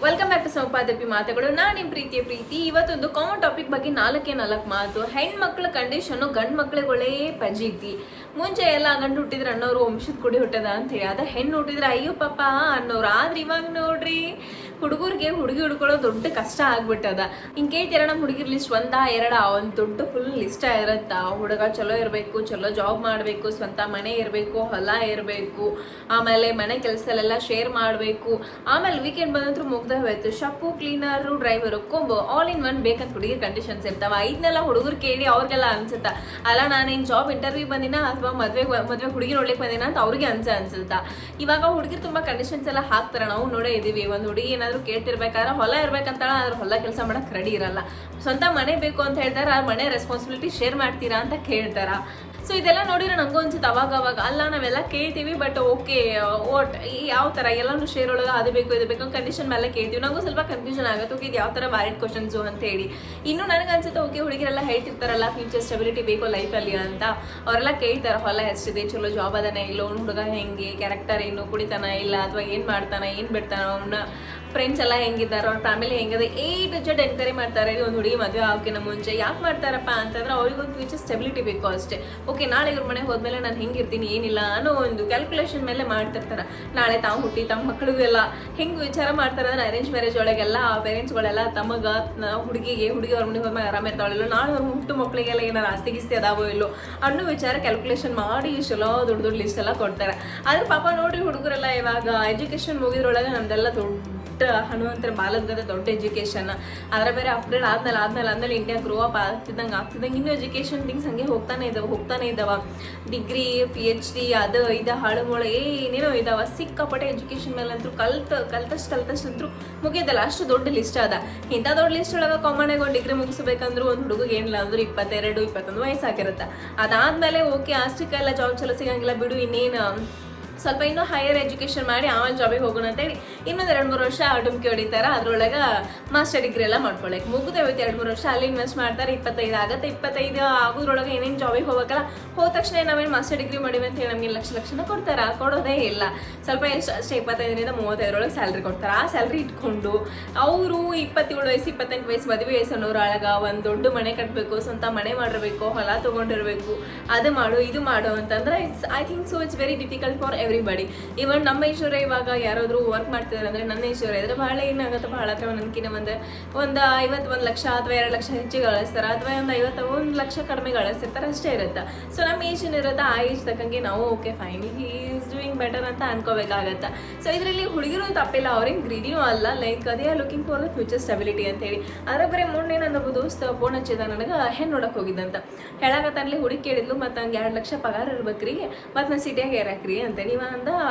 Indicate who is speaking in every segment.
Speaker 1: Welcome back to ಸಂಪಾದಪಿ ಮಾತುಗಳು. ನಾನು ನಿಮ್ಮ ಪ್ರೀತಿ ಇವತ್ತೊಂದು ಕಾಮನ್ ಟಾಪಿಕ್ ಬಗ್ಗೆ ನಾಲ್ಕು ಮಾತು. ಹೆಣ್ಮಕ್ಳ ಕಂಡೀಷನ್ನು ಗಂಡು ಮಕ್ಳುಗಳೇ ಪಜೀತಿ. ಮುಂಚೆ ಎಲ್ಲ ಗಂಡು ಹುಟ್ಟಿದ್ರೆ ಅನ್ನೋರು ವಂಶದ ಕುಡಿ ಹುಟ್ಟದ ಅಂತ ಹೇಳಿ, ಅದ ಹೆಣ್ಣು ಹುಟ್ಟಿದ್ರೆ ಅಯ್ಯೋ ಪಾಪ ಅನ್ನೋರು. ಆದ್ರೆ ಇವಾಗ ನೋಡ್ರಿ, ಹುಡುಗರಿಗೆ ಹುಡುಗಿ ಹುಡ್ಕೊಳ್ಳೋದು ದೊಡ್ಡ ಕಷ್ಟ ಆಗ್ಬಿಟ್ಟದ. ಹಿಂಗೆ ಕೇಳ್ತೀರ, ನಮ್ಮ ಹುಡುಗಿರ್ ಲಿಸ್ಟ್ ಒಂದಾ ಎರಡ ಒಂದು ದೊಡ್ಡ ಫುಲ್ ಲಿಸ್ಟ್ ಇರತ್ತ. ಹುಡುಗ ಚಲೋ ಇರಬೇಕು, ಚಲೋ ಜಾಬ್ ಮಾಡಬೇಕು, ಸ್ವಂತ ಮನೆ ಇರಬೇಕು, ಹೊಲ ಇರಬೇಕು, ಆಮೇಲೆ ಮನೆ ಕೆಲಸದಲ್ಲೆಲ್ಲ ಶೇರ್ ಮಾಡಬೇಕು, ಆಮೇಲೆ ವೀಕೆಂಡ್ ಬಂದಂತೂ ಮುಗ್ದ ಹೋಯ್ತು, ಶಪ್ಪು, ಕ್ಲೀನರು, ಡ್ರೈವರು, ಕೊಂಬು ಆಲ್ ಇನ್ ಒನ್ ಬೇಕಂತ ಹುಡುಗಿರ್ ಕಂಡೀಷನ್ಸ್ ಇರ್ತಾವ. ಇದನ್ನೆಲ್ಲ ಹುಡುಗರು ಕೇಳಿ ಅವ್ರಿಗೆಲ್ಲ ಅನ್ಸುತ್ತ, ಅಲ್ಲ ನಾನೇನು ಜಾಬ್ ಇಂಟರ್ವ್ಯೂ ಬಂದಿನ ಅಥವಾ ಮದ್ವೆ ಹುಡುಗಿ ನೋಡ್ಲಿಕ್ಕೆ ಬಂದಿನ ಅಂತ ಅವ್ರಿಗೆ ಅನ್ಸುತ್ತ. ಇವಾಗ ಹುಡುಗಿರು ತುಂಬಾ ಕಂಡೀಷನ್ಸ್ ಎಲ್ಲ ಹಾಕ್ತಾರ, ನಾವು ನೋಡೇ ಇದೀವಿ. ಒಂದು ಹುಡುಗಿ ಏನಾದ್ರು ಕೇಳ್ತಿರ್ಬೇಕಾದ್ರೆ ಹೊಲ ಇರ್ಬೇಕಂತಾಳ, ಅದ್ರ ಹೊಲ ಕೆಲಸ ಮಾಡಕ್ ರೆಡಿ ಇರಲ್ಲ. ಸ್ವಂತ ಮನೆ ಬೇಕು ಅಂತ ಹೇಳ್ತಾರ, ಆ ಮನೆ ರೆಸ್ಪಾನ್ಸಿಬಿಲಿಟಿ ಶೇರ್ ಮಾಡ್ತೀರಾ ಅಂತ ಕೇಳ್ತಾರ. ಸೊ ಇದೆಲ್ಲ ನೋಡಿದ್ರೆ ನಂಗೂ ಅನ್ಸುತ್ತೆ ಅವಾಗ ಅಲ್ಲ ನಾವೆಲ್ಲ ಕೇಳ್ತೀವಿ, ಬಟ್ ಓಕೆ ಓಟ್ ಯಾವ ಥರ ಎಲ್ಲಾನು ಶೇರ್ ಒಳಗೆ ಅದು ಬೇಕು ಇದು ಬೇಕು ಕಂಡೀಷನ್ ಮೇಲೆ ಕೇಳ್ತೀವಿ. ನಂಗೂ ಸ್ವಲ್ಪ ಕನ್ಫ್ಯೂಷನ್ ಆಗುತ್ತೆ, ಓಕೆ ಇದು ಯಾವ ಥರ ವ್ಯಾಲಿಡ್ ಕ್ವಶನ್ಸು ಅಂತ ಹೇಳಿ. ಇನ್ನು ನನಗೆ ಅನ್ಸುತ್ತೆ, ಓಕೆ ಹುಡುಗಿರೆಲ್ಲ ಹೇಳ್ತಿರ್ತಾರಲ್ಲ ಫ್ಯೂಚರ್ ಸ್ಟೆಬಿಲಿಟಿ ಬೇಕು ಲೈಫಲ್ಲಿ ಅಂತ, ಅವರೆಲ್ಲ ಕೇಳ್ತಾರೆ ಹೊಲ ಎಷ್ಟಿದೆ, ಚಲೋ ಜಾಬ್ ಅದನ್ನ ಇಲ್ಲ, ಹುಡುಗ ಹೆಂಗೆ, ಕ್ಯಾರೆಕ್ಟರ್ ಏನು, ಕುಡಿತಾನ ಇಲ್ಲ ಅಥವಾ ಏನು ಮಾಡ್ತಾನ, ಏನು ಬಿಡ್ತಾನ, ಅವನ್ನ ಫ್ರೆಂಡ್ಸ್ ಎಲ್ಲ ಹೆಂಗಿದ್ದಾರೆ, ಅವ್ರ ಫ್ಯಾಮಿಲಿ ಹೆಂಗಿದೆ, ಜಡ್ ಎನ್ಕರೇಜ್ ಮಾಡ್ತಾರೆ. ಒಂದು ಹುಡುಗಿ ಮದುವೆ ಆಗೋಕ್ಕಿಂತ ಮುಂಚೆ ಯಾಕೆ ಮಾಡ್ತಾರಪ್ಪ ಅಂತಂದ್ರೆ ಅವ್ರಿಗೊಂದು ಫ್ಯೂಚರ್ ಸ್ಟೆಬಿಲಿಟಿ ಬೇಕು ಅಷ್ಟೇ. ಓಕೆ ನಾಳೆ ಇವ್ರ ಮನೆಗೆ ಹೋದ್ಮೇಲೆ ನಾನು ಹೆಂಗಿರ್ತೀನಿ ಏನಿಲ್ಲ ಅನ್ನೋ ಒಂದು ಕ್ಯಾಲ್ಕುಲೇಷನ್ ಮೇಲೆ ಮಾಡ್ತಿರ್ತಾರೆ. ನಾಳೆ ತಾವು ಹುಟ್ಟಿ ತಮ್ಮ ಮಕ್ಕಳಿಗೆಲ್ಲ ಹೆಂಗೆ ವಿಚಾರ ಮಾಡ್ತಾರೆ ಅಂದ್ರೆ, ಅರೇಂಜ್ ಮ್ಯಾರೇಜ್ ಒಳಗೆಲ್ಲ ಪೇರೆಂಟ್ಸ್ಗಳೆಲ್ಲ ಹುಡುಗಿ ಅವ್ರ ಮನೆಗೆ ಹೋದ್ಮೇಲೆ ಆರಾಮಿರ್ತಾವಳಿಲ್ಲ, ನಾಳೆ ಅವ್ರ ಹುಟ್ಟು ಮಕ್ಕಳಿಗೆಲ್ಲ ಏನಾರು ಆಸ್ತಿ ಗಿಸ್ತಿ ಅದಾವೋ ಇಲ್ಲೋ ಅನ್ನೋ ವಿಚಾರ ಕ್ಯಾಲ್ಕುಲೇಷನ್ ಮಾಡಿ ಇಷ್ಟೆಲ್ಲ ದೊಡ್ಡ ಲಿಸ್ಟ್ ಎಲ್ಲ ಕೊಡ್ತಾರೆ. ಆದ್ರೆ ಪಾಪ ನೋಡ್ರಿ, ಹುಡುಗರೆಲ್ಲ ಇವಾಗ ಎಜುಕೇಶನ್ ಮುಗಿದ್ರೊಳಗೆ ನಮ್ದೆಲ್ಲ ದೊಡ್ಡ ಹನುಮಂತರ ಬಾಲದ ದೊಡ್ಡ ಎಜುಕೇಶನ್, ಅದರ ಬೇರೆ ಅಪ್ಗ್ರೇಡ್ ಆದ್ಮೇಲೆ ಇಂಡಿಯಾ ಗ್ರೋ ಅಪ್ ಆಗ್ತಿದ್ದಂಗೆ ಇನ್ನೂ ಎಜುಕೇಶನ್ ಥಿಂಗ್ಸ್ ಹಂಗೆ ಹೋಗ್ತಾನೆ ಇದಾವ. ಡಿಗ್ರಿ, PhD ಅದು ಇದು ಹಾಳುಮೂಳು ಏನೇನೋ ಇದಾವ. ಸಿಕ್ಕಾಪಟ್ಟೆ ಎಜುಕೇಶನ್ ಮೇಲೆ ಅಂತೂ ಕಲ್ತಷ್ಟಂತೂ ಮುಗಿಯೋದಲ್ಲ, ಅಷ್ಟು ದೊಡ್ಡ ಲಿಸ್ಟ್ ಅದ. ಇಂಥ ದೊಡ್ಡ ಲಿಸ್ಟ್ ಒಳಗೆ ಕಾಮನ್ ಆಗಿ ಒಂದು ಡಿಗ್ರಿ ಮುಗಿಸ್ಬೇಕಂದ್ರೂ ಒಂದು ಹುಡುಗಿಗೆ ಏನಿಲ್ಲ ಅಂದ್ರೂ 22-21 ವಯಸ್ಸಾಗಿರುತ್ತೆ. ಅದಾದ್ಮೇಲೆ ಓಕೆ ಅಷ್ಟಕ್ಕೆಲ್ಲ ಜಾಬ್ ಚಲೋ ಸಿಗಂಗಿಲ್ಲ ಬಿಡು, ಇನ್ನೇನು ಸ್ವಲ್ಪ ಇನ್ನೂ ಹೈಯರ್ ಎಜುಕೇಷನ್ ಮಾಡಿ ಆಮೇಲೆ ಜಾಬಿಗೆ ಹೋಗೋಣ ಅಂತೇಳಿ ಇನ್ನೊಂದು 2-3 ವರ್ಷ ಡುಮ್ಕಿ ಹೊಡಿತಾರೆ. ಅದ್ರೊಳಗೆ ಮಾಸ್ಟರ್ ಡಿಗ್ರಿ ಎಲ್ಲ ಮಾಡ್ಕೊಳಕ್ಕೆ ಮುಗಿದೇ ಹೋಯ್ತು. 2-3 ವರ್ಷ ಅಲ್ಲಿ ಇನ್ವೆಸ್ಟ್ ಮಾಡ್ತಾರೆ, 25 ಆಗುತ್ತೆ. 25 ಆಗೋದ್ರೊಳಗೆ ಏನೇನು ಜಾಬಿಗೆ ಹೋಗ್ಬೇಕಲ್ಲ, ಹೋದ ತಕ್ಷಣ ನಾವೇನು ಮಾಸ್ಟರ್ ಡಿಗ್ರಿ ಮಾಡಿವಿ ಅಂತ ಹೇಳಿ ನಮಗೆ ಲಕ್ಷನ ಕೊಡ್ತಾರೆ, ಕೊಡೋದೇ ಇಲ್ಲ. ಸ್ವಲ್ಪ ಅಷ್ಟೇ 25-35 ಸ್ಯಾಲ್ರಿ ಕೊಡ್ತಾರೆ. ಆ ಸ್ಯಾಲ್ರಿ ಇಟ್ಕೊಂಡು ಅವರು 27 ವಯಸ್ಸು 28 ವಯಸ್ಸು ಮದುವೆ ವಯಸ್ಸನ್ನೋರೊಳಗ ಒಂದು ದೊಡ್ಡ ಮನೆ ಕಟ್ಟಬೇಕು, ಸ್ವಂತ ಮನೆ ಮಾಡಿರ್ಬೇಕು, ಹೊಲ ತೊಗೊಂಡಿರ್ಬೇಕು, ಅದು ಮಾಡು ಇದು ಮಾಡು ಅಂತಂದ್ರೆ I think so it's very difficult for everybody. ಇವನ್ ನಮ್ಮ ಈಶ್ವರ ಇವಾಗ ಯಾರಾದರೂ ವರ್ಕ್ ಮಾಡ್ತಿದ್ದಾರೆ ಅಂದರೆ, ನನ್ನ ಈಶ್ವರ ಇದ್ರೆ ಭಾಳ ಏನಾಗುತ್ತೆ, ಭಾಳ ಹತ್ರ ನನಗಿನ್ನ ಒಂದು 51 ಲಕ್ಷ ಅಥವಾ 2 ಲಕ್ಷ ಹೆಚ್ಚಿಗೆ ಗಳಿಸ್ತಾರೆ, ಅಥವಾ ಒಂದು 51 ಲಕ್ಷ ಕಡಿಮೆ ಗಳಿಸ್ತಿರ್ತಾರೆ, ಅಷ್ಟೇ ಇರುತ್ತೆ. ಸೊ ನಮ್ಮ ಏಜ್ ಏನಿರುತ್ತೆ ಆ ಏಜ್ ತಕ್ಕಂಗೆ ನಾವು okay fine he is doing better ಅಂತ ಅನ್ಕೋಬೇಕಾಗತ್ತೆ. ಸೊ ಇದರಲ್ಲಿ ಹುಡುಗಿರು ತಪ್ಪಿಲ್ಲ, ಅವ್ರೇನು ಗ್ರೀಡಿನೂ ಅಲ್ಲ, ಲೈಕ್ ಅದೇ looking for the future stability ಅಂತ ಹೇಳಿ. ಅದರ ಬರೀ ಮೊನ್ನೆ ನನ್ನ ದೋಸ್ತ ಫೋನ್ ಹಚ್ಚಿದ ನನಗೆ, ಹೆಣ್ಣು ನೋಡಕ್ಕೆ ಹೋಗಿದ್ದಂತ ಹೇಳಕತ್ತಲ್ಲಿ. ಹುಡುಗಿ ಕೇಳಿದ್ಲು, ಮತ್ತು ನಂಗೆ 2 ಲಕ್ಷ ಪಗಾರ ಇರ್ಬೇಕ್ರಿ, ಮತ್ತು ನಾನು ಸಿಟಿಯಾಗ ಇರಾಕ್ರಿ ಅಂತೇಳಿ.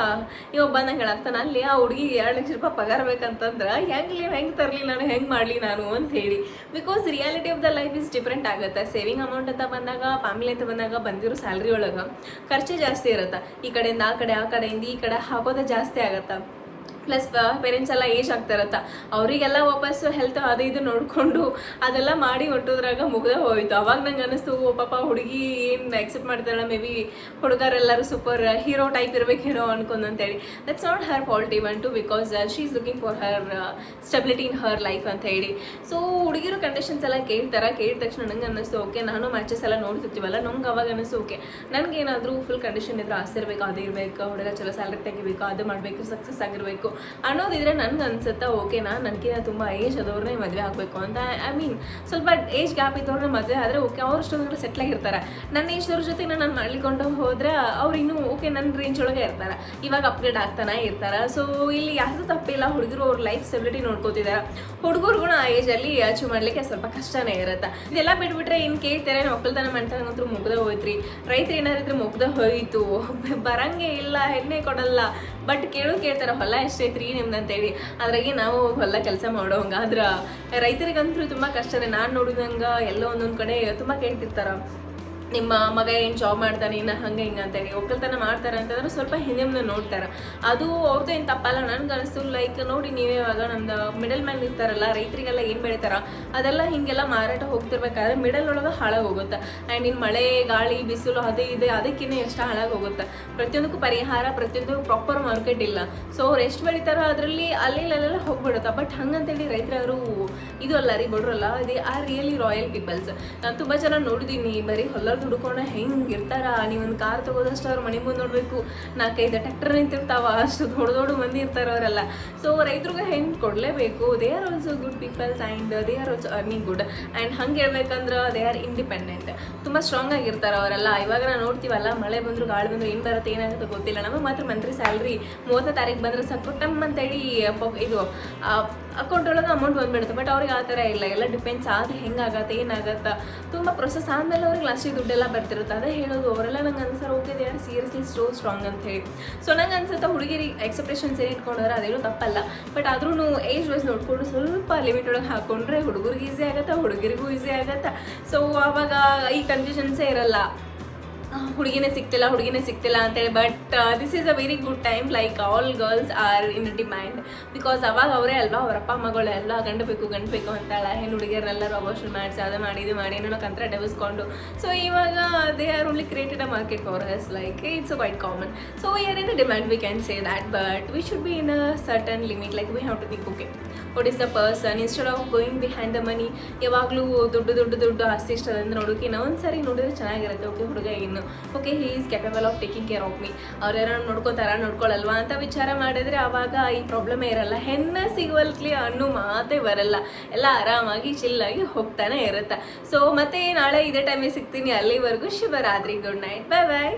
Speaker 1: ಇವ ಬಂದಂಗೆ ಹೇಳಾಕ್ತಾನ, ಅಲ್ಲಿ ಆ ಹುಡುಗಿಗೆ 2 ಲಕ್ಷ ರೂಪಾಯಿ ಪಗಾರ ಬೇಕಂತಂದ್ರೆ ಹೆಂಗೆ ತರಲಿ ನಾನು, ಹೆಂಗೆ ಮಾಡಲಿ ನಾನು ಅಂತ ಹೇಳಿ. Because reality of the life is different ಆಗುತ್ತೆ. ಸೇವಿಂಗ್ ಅಮೌಂಟ್ ಅಂತ ಬಂದಾಗ, ಫ್ಯಾಮಿಲಿ ಅಂತ ಬಂದಾಗ ಬಂದಿರೋ ಸ್ಯಾಲ್ರಿ ಒಳಗೆ ಖರ್ಚೆ ಜಾಸ್ತಿ ಇರುತ್ತೆ. ಈ ಕಡೆಯಿಂದ ಆ ಕಡೆಯಿಂದ ಈ ಕಡೆ ಹಾಕೋದೇ ಜಾಸ್ತಿ ಆಗುತ್ತೆ. ಪ್ಲಸ್ ಪೇರೆಂಟ್ಸ್ ಎಲ್ಲ ಏಜ್ ಆಗ್ತಾ ಇರತ್ತೆ, ಅವರಿಗೆಲ್ಲ ವಾಪಸ್ಸು ಹೆಲ್ತ್ ಅದು ಇದು ನೋಡಿಕೊಂಡು ಅದೆಲ್ಲ ಮಾಡಿ ಹೊಟ್ಟೋದ್ರಾಗ ಮುಗ್ದೆ ಹೋಯ್ತು. ಅವಾಗ ನಂಗೆ ಅನ್ನಿಸ್ತು, ಪಾಪ ಹುಡುಗಿ ಏನು ಎಕ್ಸೆಪ್ಟ್ ಮಾಡ್ತಾಳೆ, ಮೇ ಬಿ ಹುಡುಗರೆಲ್ಲರೂ ಸೂಪರ್ ಹೀರೋ ಟೈಪ್ ಇರಬೇಕೇನೋ ಅನ್ಕೊಂಡಂತೇಳಿ. That's not her fault even too, because she is looking for her stability in her life ಅಂತ ಹೇಳಿ. ಸೊ ಹುಡುಗಿರು ಕಂಡೀಷನ್ಸ್ ಎಲ್ಲ ಕೇಳಿದ ತಕ್ಷಣ ನಂಗೆ ಅನ್ನಿಸ್ತು, ಓಕೆ ನಾನು ಮ್ಯಾಚಸ್ ಎಲ್ಲ ನೋಡ್ತಿರ್ತೀವಲ್ಲ, ನಂಗೆ ಅವಾಗ ಅನ್ನಿಸ್ತು, ಓಕೆ ನನಗೇನಾದರೂ ಫುಲ್ ಕಂಡೀಷನ್ ಇದ್ರೆ ಆಸ್ತಿ ಇರಬೇಕು, ಅದು ಇರಬೇಕು, ಹುಡುಗ ಚಲೋ ಸ್ಯಾಲ್ರಿ ತೆಗಿಬೇಕು, ಅದು ಮಾಡಬೇಕು, ಸಕ್ಸಸ್ ಆಗಿರಬೇಕು ಅನ್ನೋದಿದ್ರೆ ನನ್ಗೆ ಅನ್ಸುತ್ತಾ, ಓಕೆ ನನಗಿಂತ ತುಂಬ ಏಜ್ ಅದವ್ರನ್ನೇ ಮದುವೆ ಆಗಬೇಕು ಅಂತ. ಐ ಮೀನ್ ಸ್ವಲ್ಪ ಏಜ್ ಗ್ಯಾಪ್ ಇದ್ದವ್ರನ್ನ ಮದುವೆ ಆದರೆ ಓಕೆ, ಅವ್ರು ಅಷ್ಟೊಂದು ಸೆಟ್ಲ್ ಆಗಿರ್ತಾರೆ. ನನ್ನ ಏಜ್ದವ್ರ ಜೊತೆ ನಾನು ಮಾಡ್ಲಿಕೊಂಡು ಹೋದರೆ ಅವ್ರು ಇನ್ನೂ ಓಕೆ ನನ್ನ ರೇಂಜ್ ಒಳಗೆ ಇರ್ತಾರೆ, ಇವಾಗ ಅಪ್ಗ್ರೇಡ್ ಆಗ್ತಾನೆ ಇರ್ತಾರೆ. ಸೊ ಇಲ್ಲಿ ಯಾರು ತಪ್ಪಿಲ್ಲ, ಹುಡುಗರು ಅವ್ರ ಲೈಫ್ ಸ್ಟೆಬಿಲಿಟಿ ನೋಡ್ಕೋತಿದ್ದಾರೆ. ಹುಡುಗರಿಗೂ ಆ ಏಜಲ್ಲಿ ಅಚೀವ್ ಮಾಡಲಿಕ್ಕೆ ಸ್ವಲ್ಪ ಕಷ್ಟನೇ ಇರುತ್ತೆ. ಇದೆಲ್ಲ ಬಿಟ್ಬಿಟ್ರೆ ಇನ್ನು ಕೇಳ್ತಾರೆ, ಒಕ್ಕಲ್ತನ ಮಾಡ್ತಾರಂತೂ ಮುಗ್ದ ಹೋಯ್ತ್ರಿ, ರೈತರು ಏನಾರಿದ್ರೆ ಮುಗ್ದ ಹೋಯ್ತು, ಬರಂಗೆ ಇಲ್ಲ, ಹೆಣ್ಣೆ ಕೊಡಲ್ಲ, ಬಟ್ ಕೇಳ್ತಾರೆ ಹೊಲ ಎಷ್ಟೈತ್ರಿ ನಿಮ್ದು ಅಂತೇಳಿ. ಅದ್ರಾಗೆ ನಾವು ಹೊಲ ಕೆಲಸ ಮಾಡೋಂಗ. ಆದ್ರೆ ರೈತರಿಗಂತೂ ತುಂಬ ಕಷ್ಟನೇ. ನಾನು ನೋಡಿದಂಗೆ ಎಲ್ಲೋ ಒಂದೊಂದು ಕಡೆ ತುಂಬ ಕೇಳ್ತಿರ್ತಾರೆ, ನಿಮ್ಮ ಮಗ ಏನು ಜಾಬ್ ಮಾಡ್ತಾನೆ ಇನ್ನು ಹಂಗೆ ಹಿಂಗೆ ಅಂತೇಳಿ ಒಕ್ಕಲ್ತನ ಮಾಡ್ತಾರೆ ಅಂತಂದ್ರೆ ಸ್ವಲ್ಪ ಹಿಂದೆ ನೋಡ್ತಾರೆ. ಅದು ಅವ್ರದ್ದು ಏನು ತಪ್ಪಲ್ಲ. ನನ್ಗೆ ಅನಿಸ್ತು ಲೈಕ್ ನೋಡಿ ನೀವೇ ಇವಾಗ ನಮ್ದು ಮಿಡಲ್ ಮ್ಯಾನ್ ಇರ್ತಾರಲ್ಲ, ರೈತರಿಗೆಲ್ಲ ಏನು ಬೆಳಿತಾರ ಅದೆಲ್ಲ ಹೀಗೆಲ್ಲ ಮಾರಾಟ ಹೋಗ್ತಿರ್ಬೇಕಾದ್ರೆ ಮಿಡಲ್ ಒಳಗೆ ಹಾಳಾಗಿ ಹೋಗುತ್ತೆ. ಆ್ಯಂಡ್ ಇನ್ನು ಮಳೆ ಗಾಳಿ ಬಿಸಿಲು ಅದೇ ಇದೆ ಅದಕ್ಕಿಂತ ಎಷ್ಟು ಹಾಳಾಗಿ ಹೋಗುತ್ತೆ. ಪ್ರತಿಯೊಂದಕ್ಕೂ ಪರಿಹಾರ, ಪ್ರತಿಯೊಂದು ಪ್ರಾಪರ್ ಮಾರ್ಕೆಟ್ ಇಲ್ಲ. ಸೊ ಅವ್ರು ಎಷ್ಟು ಬೆಳಿತಾರೋ ಅದರಲ್ಲಿ ಅಲ್ಲೆಲ್ಲ ಹೋಗ್ಬಿಡುತ್ತೆ. ಬಟ್ ಹಂಗಂತೇಳಿ ರೈತರವರು ಇದು ಅಲ್ಲ ರೀ, ಬಡ್ರಲ್ಲ, they are really royal peoples. ನಾನು ತುಂಬ ಜನ ನೋಡಿದ್ದೀನಿ ಬರೀ ಹೊಲ ದುಡ್ಕೊಂಡು ಹೆಂಗೆ ಇರ್ತಾರ. ನೀವೊಂದು ಕಾರ್ ತಗೋದಷ್ಟು ಅವ್ರ ಮನೆ ಮುಂದೆ ನೋಡಬೇಕು, 4-5 ಟ್ರ್ಯಾಕ್ಟರ್ ನಿಂತಿರ್ತಾವ, ಅಷ್ಟು ದೊಡ್ಡ ಮಂದಿ ಇರ್ತಾರೆ ಅವರೆಲ್ಲ. ಸೊ ರೈತರಿಗೆ ಹೆಂಗೆ ಕೊಡಲೇಬೇಕು. They are also good peoples and they are also earning good. And ಹಂಗೆ ಹೇಳ್ಬೇಕಂದ್ರೆ ದೇ ಆರ್ ಇಂಡಿಪೆಂಡೆಂಟ್, ತುಂಬ ಸ್ಟ್ರಾಂಗ್ ಆಗಿರ್ತಾರೆ ಅವರೆಲ್ಲ. ಇವಾಗ ನಾವು ನೋಡ್ತೀವಲ್ಲ, ಮಳೆ ಬಂದರೂ ಗಾಳಿ ಬಂದರೂ ಏನು ಬರುತ್ತೆ ಏನಾಗುತ್ತೆ ಗೊತ್ತಿಲ್ಲ. ನಮಗೆ ಮಾತ್ರ ಮಂತ್ರಿ ಸ್ಯಾಲ್ರಿ 30ನೇ ತಾರೀಕು ಬಂದರೆ ಸಾಕು ಟಮ್ ಅಂತೇಳಿ ಇದು ಅಕೌಂಟ್ ಒಳಗೆ ಅಮೌಂಟ್ ಬಂದುಬಿಡುತ್ತೆ. ಬಟ್ ಅವ್ರಿಗೆ ಆ ಥರ ಇಲ್ಲ, ಎಲ್ಲ ಡಿಪೆಂಡ್ಸ್ ಆದ ಹೆಂಗಾಗತ್ತೆ ಏನಾಗತ್ತೆ ತುಂಬ ಪ್ರೊಸೆಸ್ ಆದಮೇಲೆ ಅವ್ರಿಗೆ ಲಾಸ್ಟಿಗೆ ದುಡ್ಡೆಲ್ಲ ಬರ್ತಿರುತ್ತೆ. ಅದೇ ಹೇಳೋದು ಅವರೆಲ್ಲ ನಂಗೆ answer okay they are seriously strong ಅಂತ ಹೇಳಿ. ಸೊ ನಂಗೆ ಅನ್ಸುತ್ತೆ ಹುಡುಗಿರಿಗೆ ಎಕ್ಸೆಪ್ಟೇಷನ್ಸ್ ಏನು ಇಟ್ಕೊಂಡ್ರೆ ಅದೇನು ತಪ್ಪಲ್ಲ. ಬಟ್ ಆದ್ರೂ ಏಜ್ ವೈಸ್ ನೋಡ್ಕೊಂಡು ಸ್ವಲ್ಪ ಲಿಮಿಟ್ ಒಳಗೆ ಹಾಕೊಂಡ್ರೆ ಹುಡುಗರಿಗೆ ಈಸಿ ಆಗುತ್ತೆ, ಹುಡುಗರಿಗೂ ಈಸಿ ಆಗುತ್ತೆ. ಸೊ ಆವಾಗ ಈ ಕನ್ಫ್ಯೂಷನ್ಸೇ ಇರಲ್ಲ, ಹುಡುಗಿನೇ ಸಿಗ್ತಿಲ್ಲ ಅಂತೇಳಿ. But this is a very good time, like all girls are in demand. Because ಅವಾಗ ಅವರೇ ಅಲ್ವಾ, ಅವ್ರ ಅಪ್ಪ ಮಗಳು ಎಲ್ಲ ಗಂಡು ಬೇಕು ಅಂತಾಳ. ಹೆಣ್ಣು ಹುಡುಗಿಯರೆಲ್ಲರೂ ಅಬೋಷನ್ ಮಾಡಿಸಿ ಅದು ಮಾಡಿ ಇದು ಮಾಡಿ ಏನೋ ಕಂತ್ರ ಡಬಿಸ್ಕೊಂಡು. ಸೊ ಇವಾಗ they are only created a market for us, like it's quite common. So we are in the demand, we can say that. But we should be in a certain limit, like we have to think okay what is the person instead of going behind the money. ಯಾವಾಗಲೂ ದುಡ್ಡು ಆಸ್ತಿ ಇಷ್ಟ ಅಂದ್ರೆ ನೋಡೋಕೆ ನಾವು ಒಂದು ಸರಿ ನೋಡಿದ್ರೆ ಚೆನ್ನಾಗಿರುತ್ತೆ. ಓಕೆ ಹುಡುಗ ಇನ್ನು okay he is capable of taking care of me, ಅವ್ರು ಯಾರು ನೋಡ್ಕೊಳಲ್ವಾ ಅಂತ ವಿಚಾರ ಮಾಡಿದರೆ ಆವಾಗ ಈ ಪ್ರಾಬ್ಲಮೇ ಇರಲ್ಲ. ಹೆಣ್ಣು ಸಿಗುವಲ್ಕಲಿ ಅನ್ನೋ ಮಾತೇ ಬರಲ್ಲ, ಎಲ್ಲ ಆರಾಮಾಗಿ ಚಿಲ್ಲಾಗಿ ಹೋಗ್ತಾನೆ ಇರುತ್ತೆ. ಸೊ ಮತ್ತೆ ನಾಳೆ ಇದೇ ಟೈಮಿಗೆ ಸಿಗ್ತೀನಿ. ಅಲ್ಲಿವರೆಗೂ ಶುಭರಾತ್ರಿ, ಗುಡ್ ನೈಟ್, ಬಾಯ್ ಬಾಯ್.